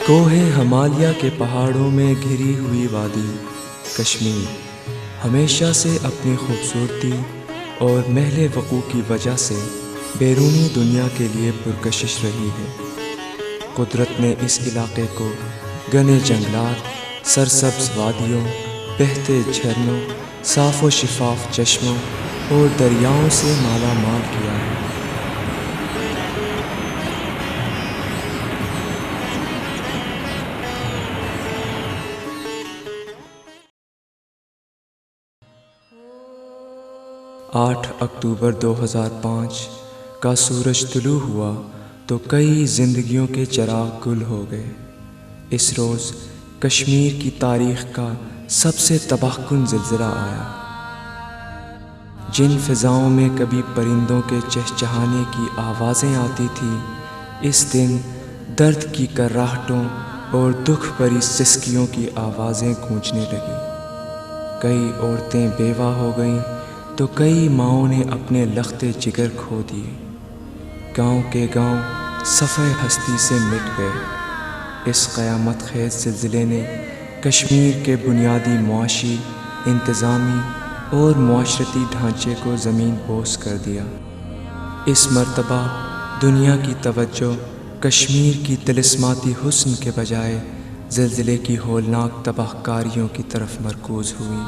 کوہ ہمالیہ کے پہاڑوں میں گھری ہوئی وادی کشمیر ہمیشہ سے اپنی خوبصورتی اور محل وقوع کی وجہ سے بیرونی دنیا کے لیے پرکشش رہی ہے۔ قدرت نے اس علاقے کو گھنے جنگلات، سرسبز وادیوں، بہتے جھرنوں، صاف و شفاف چشموں اور دریاؤں سے مالا مال کیا ہے۔ 8 اکتوبر 2005 کا سورج طلوع ہوا تو کئی زندگیوں کے چراغ گل ہو گئے۔ اس روز کشمیر کی تاریخ کا سب سے تباہ کن زلزلہ آیا۔ جن فضاؤں میں کبھی پرندوں کے چہچہانے کی آوازیں آتی تھیں، اس دن درد کی کراہٹوں اور دکھ بھری سسکیوں کی آوازیں گونجنے لگیں۔ کئی عورتیں بیوہ ہو گئیں تو کئی ماؤں نے اپنے لخت جگر کھو دیے۔ گاؤں کے گاؤں صفحہ ہستی سے مٹ گئے۔ اس قیامت خیز زلزلے نے کشمیر کے بنیادی معاشی، انتظامی اور معاشرتی ڈھانچے کو زمین بوس کر دیا۔ اس مرتبہ دنیا کی توجہ کشمیر کی طلسماتی حسن کے بجائے زلزلے کی ہولناک تباہ کاریوں کی طرف مرکوز ہوئی۔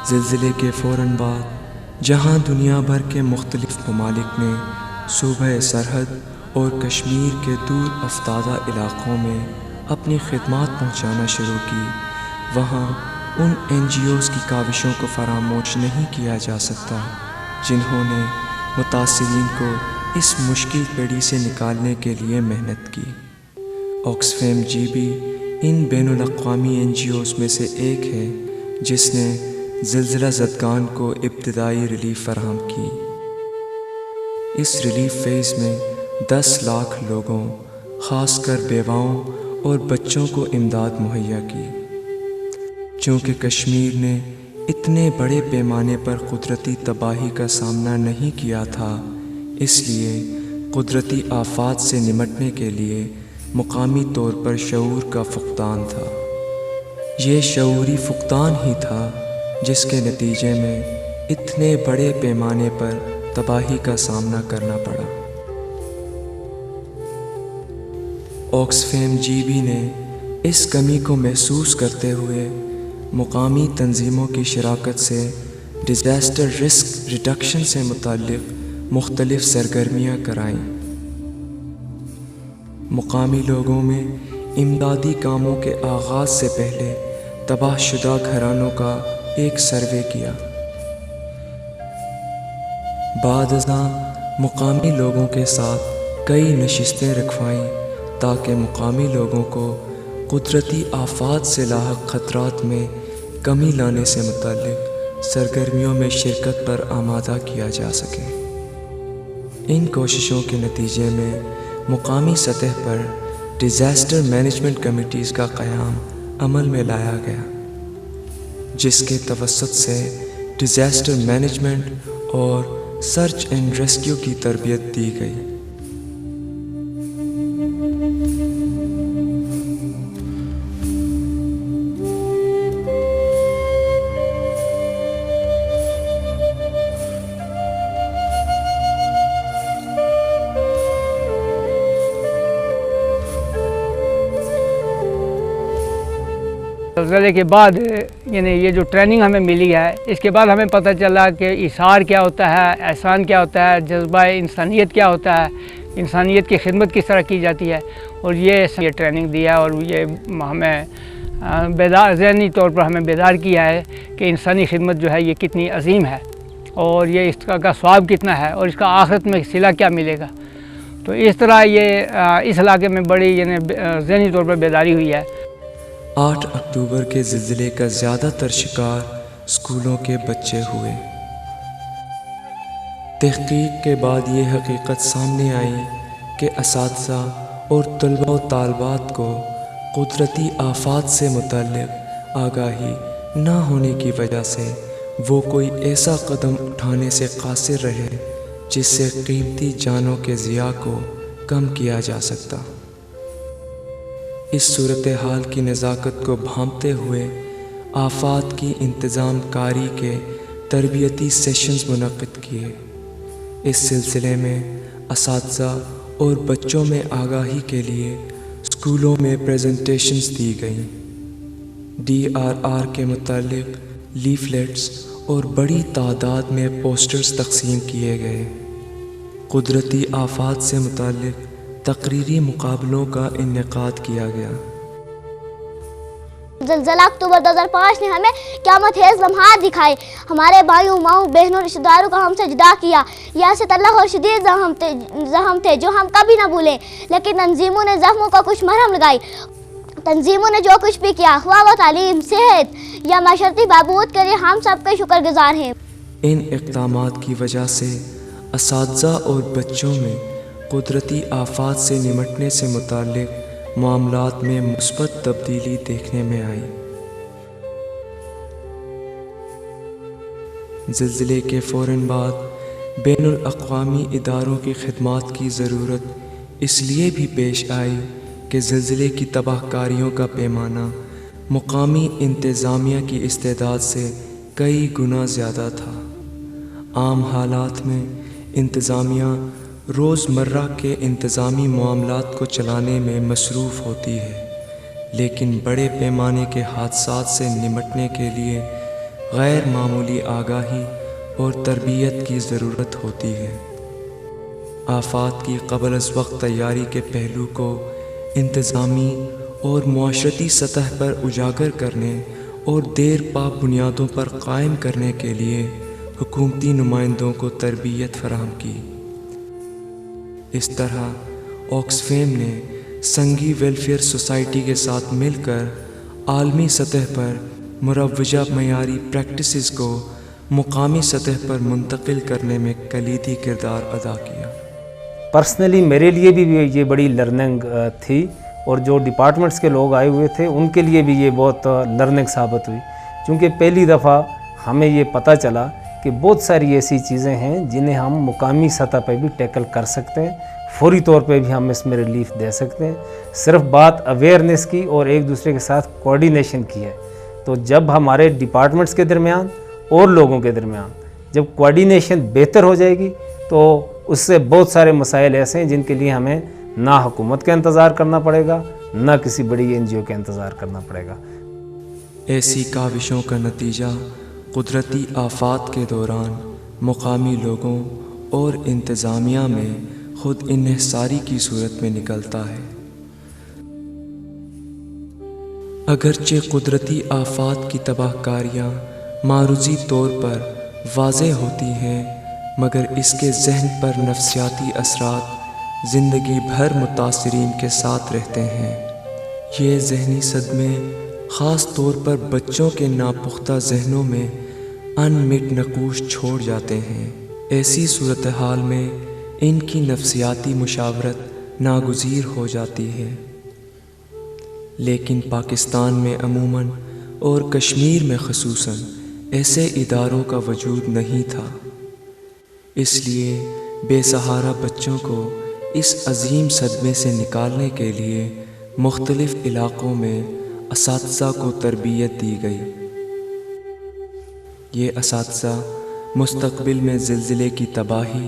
زلزلے کے فوراً بعد جہاں دنیا بھر کے مختلف ممالک نے صوبہ سرحد اور کشمیر کے دور افتادہ علاقوں میں اپنی خدمات پہنچانا شروع کی، وہاں ان NGOs کی کاوشوں کو فراموش نہیں کیا جا سکتا جنہوں نے متاثرین کو اس مشکل پیڑی سے نکالنے کے لیے محنت کی۔ آکسفیم جی بھی ان بین الاقوامی NGOs میں سے ایک ہے جس نے زلزلہ زدگان کو ابتدائی ریلیف فراہم کی۔ اس ریلیف فیز میں 10 لاکھ لوگوں، خاص کر بیواؤں اور بچوں کو امداد مہیا کی۔ چونکہ کشمیر نے اتنے بڑے پیمانے پر قدرتی تباہی کا سامنا نہیں کیا تھا، اس لیے قدرتی آفات سے نمٹنے کے لیے مقامی طور پر شعور کا فقدان تھا۔ یہ شعوری فقدان ہی تھا جس کے نتیجے میں اتنے بڑے پیمانے پر تباہی کا سامنا کرنا پڑا۔ آکسفیم جی بی نے اس کمی کو محسوس کرتے ہوئے مقامی تنظیموں کی شراکت سے ڈیزاسٹر رسک ریڈکشن سے متعلق مختلف سرگرمیاں کرائیں۔ مقامی لوگوں میں امدادی کاموں کے آغاز سے پہلے تباہ شدہ گھرانوں کا ایک سروے کیا۔ بعد ازاں مقامی لوگوں کے ساتھ کئی نشستیں رکھوائیں تاکہ مقامی لوگوں کو قدرتی آفات سے لاحق خطرات میں کمی لانے سے متعلق سرگرمیوں میں شرکت پر آمادہ کیا جا سکے۔ ان کوششوں کے نتیجے میں مقامی سطح پر ڈیزاسٹر مینجمنٹ کمیٹیز کا قیام عمل میں لایا گیا، جس کے توسط سے ڈیزاسٹر مینجمنٹ اور سرچ اینڈ ریسکیو کی تربیت دی گئی۔ زلزلے کے بعد یعنی یہ جو ٹریننگ ہمیں ملی ہے، اس کے بعد ہمیں پتہ چلا کہ ایثار کیا ہوتا ہے، احسان کیا ہوتا ہے، جذبہ انسانیت کیا ہوتا ہے، انسانیت کی خدمت کس طرح کی جاتی ہے، اور یہ ٹریننگ دیا اور یہ ہمیں ذہنی طور پر ہمیں بیدار کیا ہے کہ انسانی خدمت جو ہے یہ کتنی عظیم ہے اور یہ اس کا ثواب کتنا ہے اور اس کا آخرت میں صلہ کیا ملے گا۔ تو اس طرح یہ اس علاقے میں بڑی یعنی ذہنی طور پر بیداری ہوئی ہے۔ 8 اکتوبر کے زلزلے کا زیادہ تر شکار اسکولوں کے بچے ہوئے۔ تحقیق کے بعد یہ حقیقت سامنے آئی کہ اساتذہ اور طلباء و طالبات کو قدرتی آفات سے متعلق آگاہی نہ ہونے کی وجہ سے وہ کوئی ایسا قدم اٹھانے سے قاصر رہے جس سے قیمتی جانوں کے ضیاع کو کم کیا جا سکتا۔ اس صورتحال کی نزاکت کو بھانپتے ہوئے آفات کی انتظام کاری کے تربیتی سیشنز منعقد کیے۔ اس سلسلے میں اساتذہ اور بچوں میں آگاہی کے لیے اسکولوں میں پریزنٹیشنز دی گئیں۔ DRR کے متعلق لیفلیٹس اور بڑی تعداد میں پوسٹرز تقسیم کیے گئے۔ قدرتی آفات سے متعلق تقریری مقابلوں کا انعقاد کیا گیا۔ زلزلہ اکتوبر 2005 نے ہمیں قیامت خیز لمحات دکھائے، ہمارے بھائیوں ماؤں بہنوں رشتہ داروں کو ہم سے جدا کیا۔ یہ ایسے تلخ اور شدید زخم تھے جو ہم کبھی نہ بھولیں، لیکن تنظیموں نے زخموں کا کچھ مرہم لگائی۔ تنظیموں نے جو کچھ بھی کیا، خواہ وہ تعلیم، صحت یا معاشرتی بہبود کے لیے، ہم سب کے شکر گزار ہیں۔ ان اقدامات کی وجہ سے اساتذہ اور بچوں میں قدرتی آفات سے نمٹنے سے متعلق معاملات میں مثبت تبدیلی دیکھنے میں آئی۔ زلزلے کے فوراً بعد بین الاقوامی اداروں کی خدمات کی ضرورت اس لیے بھی پیش آئی کہ زلزلے کی تباہ کاریوں کا پیمانہ مقامی انتظامیہ کی استعداد سے کئی گنا زیادہ تھا۔ عام حالات میں انتظامیہ روزمرہ کے انتظامی معاملات کو چلانے میں مصروف ہوتی ہے، لیکن بڑے پیمانے کے حادثات سے نمٹنے کے لیے غیر معمولی آگاہی اور تربیت کی ضرورت ہوتی ہے۔ آفات کی قبل از وقت تیاری کے پہلو کو انتظامی اور معاشرتی سطح پر اجاگر کرنے اور دیر پا بنیادوں پر قائم کرنے کے لیے حکومتی نمائندوں کو تربیت فراہم کی۔ اس طرح آکسفیم نے سنگی ویلفیئر سوسائٹی کے ساتھ مل کر عالمی سطح پر مروجہ معیاری پریکٹسز کو مقامی سطح پر منتقل کرنے میں کلیدی کردار ادا کیا۔ پرسنلی میرے لیے بھی یہ بڑی لرننگ تھی، اور جو ڈپارٹمنٹس کے لوگ آئے ہوئے تھے ان کے لیے بھی یہ بہت لرننگ ثابت ہوئی، چونکہ پہلی دفعہ ہمیں یہ پتہ چلا کہ بہت ساری ایسی چیزیں ہیں جنہیں ہم مقامی سطح پہ بھی ٹیکل کر سکتے ہیں، فوری طور پہ بھی ہم اس میں ریلیف دے سکتے ہیں۔ صرف بات اویئرنیس کی اور ایک دوسرے کے ساتھ کوارڈینیشن کی ہے۔ تو جب ہمارے ڈپارٹمنٹس کے درمیان اور لوگوں کے درمیان جب کوارڈینیشن بہتر ہو جائے گی تو اس سے بہت سارے مسائل ایسے ہیں جن کے لیے ہمیں نہ حکومت کا انتظار کرنا پڑے گا، نہ کسی بڑی NGO کا انتظار کرنا پڑے گا۔ ایسی کاوشوں کا نتیجہ قدرتی آفات کے دوران مقامی لوگوں اور انتظامیہ میں خود انحصاری کی صورت میں نکلتا ہے۔ اگرچہ قدرتی آفات کی تباہ کاریاں معروضی طور پر واضح ہوتی ہیں، مگر اس کے ذہن پر نفسیاتی اثرات زندگی بھر متاثرین کے ساتھ رہتے ہیں۔ یہ ذہنی صدمے خاص طور پر بچوں کے ناپختہ ذہنوں میں ان مٹ نقوش چھوڑ جاتے ہیں۔ ایسی صورتحال میں ان کی نفسیاتی مشاورت ناگزیر ہو جاتی ہے، لیکن پاکستان میں عموماً اور کشمیر میں خصوصاً ایسے اداروں کا وجود نہیں تھا۔ اس لیے بے سہارا بچوں کو اس عظیم صدمے سے نکالنے کے لیے مختلف علاقوں میں اساتذہ کو تربیت دی گئی۔ یہ اساتذہ مستقبل میں زلزلے کی تباہی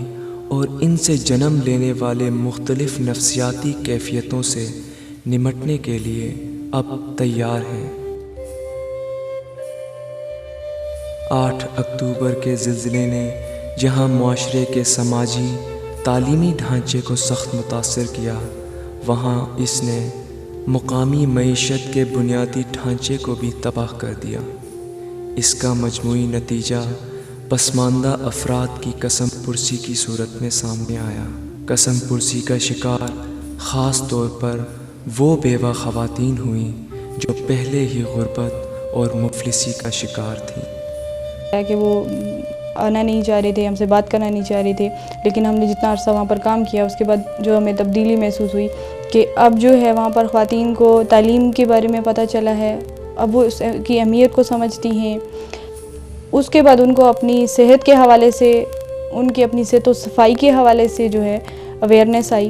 اور ان سے جنم لینے والے مختلف نفسیاتی کیفیتوں سے نمٹنے کے لیے اب تیار ہیں۔ 8 اکتوبر کے زلزلے نے جہاں معاشرے کے سماجی تعلیمی ڈھانچے کو سخت متاثر کیا، وہاں اس نے مقامی معیشت کے بنیادی ڈھانچے کو بھی تباہ کر دیا۔ اس کا مجموعی نتیجہ پسماندہ افراد کی قسم پرسی کی صورت میں سامنے آیا۔ قسم پرسی کا شکار خاص طور پر وہ بیوہ خواتین ہوئیں جو پہلے ہی غربت اور مفلسی کا شکار تھیں۔ کہ وہ آنا نہیں چاہ رہے تھے، ہم سے بات کرنا نہیں چاہ رہے تھے، لیکن ہم نے جتنا عرصہ وہاں پر کام کیا اس کے بعد جو ہمیں تبدیلی محسوس ہوئی کہ اب جو ہے وہاں پر خواتین کو تعلیم کے بارے میں پتہ چلا ہے، اب وہ اس کی اہمیت کو سمجھتی ہیں۔ اس کے بعد ان کو اپنی صحت کے حوالے سے، ان کی اپنی صحت و صفائی کے حوالے سے جو ہے اویئرنیس آئی۔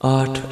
8